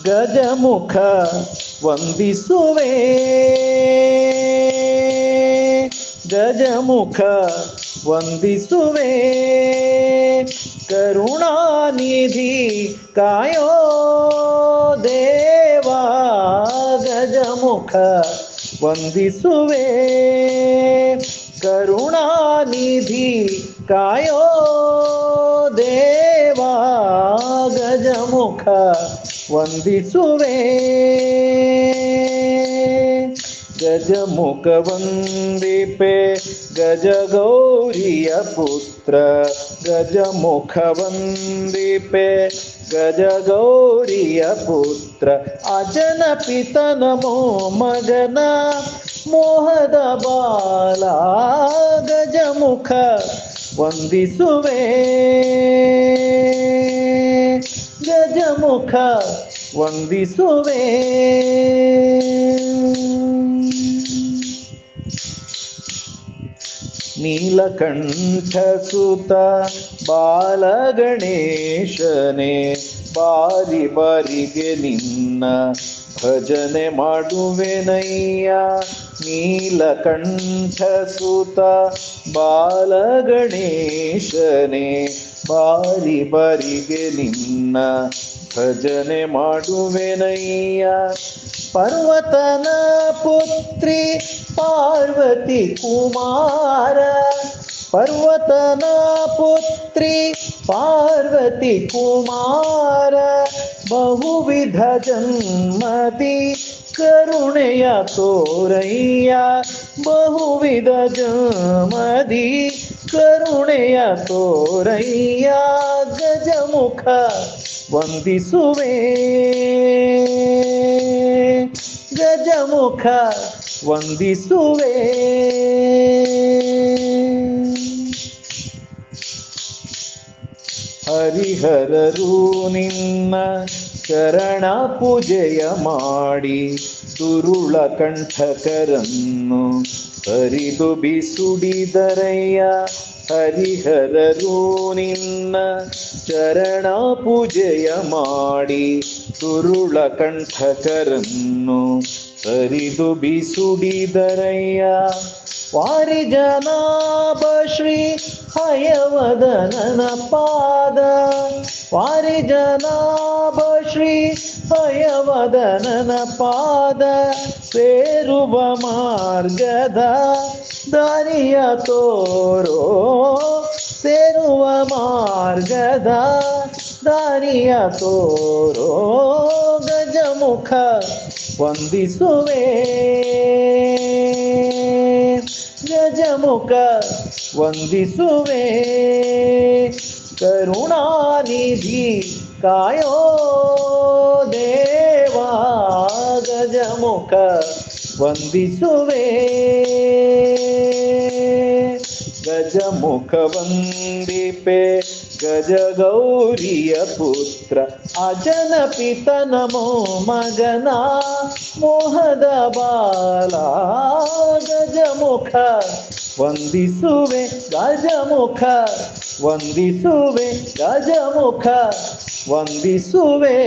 ಗಜಮುಖ ವಂದಿಸುವೆ, ಗಜಮುಖ ವಂದಿಸುವೆ, ಕರುಣಾನಿಧಿ ಕಾಯೋ ದೇವಾ, ಗಜಮುಖ ವಂದಿಸುವೆ, ಕರುಣಾನಿಧಿ ಕಾಯೋ ದೇವಾ, ಗಜಮುಖ ವಂದಿಸುವೆ. ಗಜಮುಖ ವಂದಿಪೆ ಗಜಗೌರಿಯ ಪುತ್ರ, ಗಜಮುಖ ವಂದಿಪೆ ಗಜಗೌರಿಯ ಪುತ್ರ, ಅಜನ ಪಿತನ ಮಗನ ಮೋಹದ ಬಾಲ, ಗಜಮುಖ ವಂದಿಸುವೆ, ಗಜಮುಖ ವಂದಿಸುವೆ. ನೀಲಕಂಠ ಸುತ ಬಾಲಗಣೇಶನೇ, ಬಾರಿ ಬಾರಿಗೆ ನಿನ್ನ ಭಜನೆ ಮಾಡುವೆನಯ್ಯ. ನೀಲಕಂಠ ಸುತ ಬಾಲಗಣೇಶನೇ, ಬಾರಿ ಬಾರಿಗೆ ನಿನ್ನ ಭಜನೆ ಮಾಡುವೆನಯ್ಯ. ಪರ್ವತನ ಪುತ್ರಿ ಪಾರ್ವತಿ ಕುಮಾರ, ಪರ್ವತನ ಪುತ್ರಿ ಪಾರ್ವತಿ ಕುಮಾರ, ಬಹುವಿಧ ಜನ್ಮದಿ ಕರುಣೆಯ ತೋರಯ್ಯ, ಬಹುವಿಧ ಜನ್ಮದಿ ಕರುಣೆಯ ತೋರಯ್ಯ. ಗಜಮುಖ ವಂದಿಸುವೆ, ಗಜಮುಖ ವಂದಿಸುವೆ. ಹರಿಹರರು ನಿನ್ನ ಚರಣ ಪೂಜೆಯ ಮಾಡಿ, ದುರುಳ ಕಂಠಕರನ್ನು ಹರಿದು ಬಿಸುಡಿದರಯ್ಯ. ಹರಿಹರರು ನಿನ್ನ ಚರಣ ಪೂಜೆಯ ಮಾಡಿ, ದುರುಳ ಕಂಠಕರನ್ನು ಹರಿದು ಬಿಸುಡಿದರಯ್ಯ. ವಾರಿಜನಾಭ ಶ್ರೀ ಹಯವದನನ ಪಾದ, ವಾರಿಜನಾಭ ಶ್ರೀ ಹಯವದನನ ಪಾದ, ಸೇರುವ ಮಾರ್ಗದ ದಾರಿಯ ತೋರೋ, ಸೇರುವ ಮಾರ್ಗದ ದಾರಿಯ ತೋರೋ. ಗಜಮುಖ ವಂದಿಸುವೆ, ಗಜಮುಖ ವಂದಿಸುವೆ, ಕರುಣಾನಿಧಿ ಕಾಯೋ ದೇವಾ, ಗಜಮುಖ ವಂದಿಸುವೆ. ಗಜಮುಖ ವಂದಿಪೆ ಗಜಗೌರಿಯ ಪುತ್ರ, ಅಜನ ಪಿತನ ಮಗನ ಮೋಹದ ಬಾಲ, ಗಜಮುಖ ವಂದಿಸುವೆ, ಗಜಮುಖ ವಂದಿಸುವೆ, ಗಜಮುಖ ವಂದಿಸುವೆ.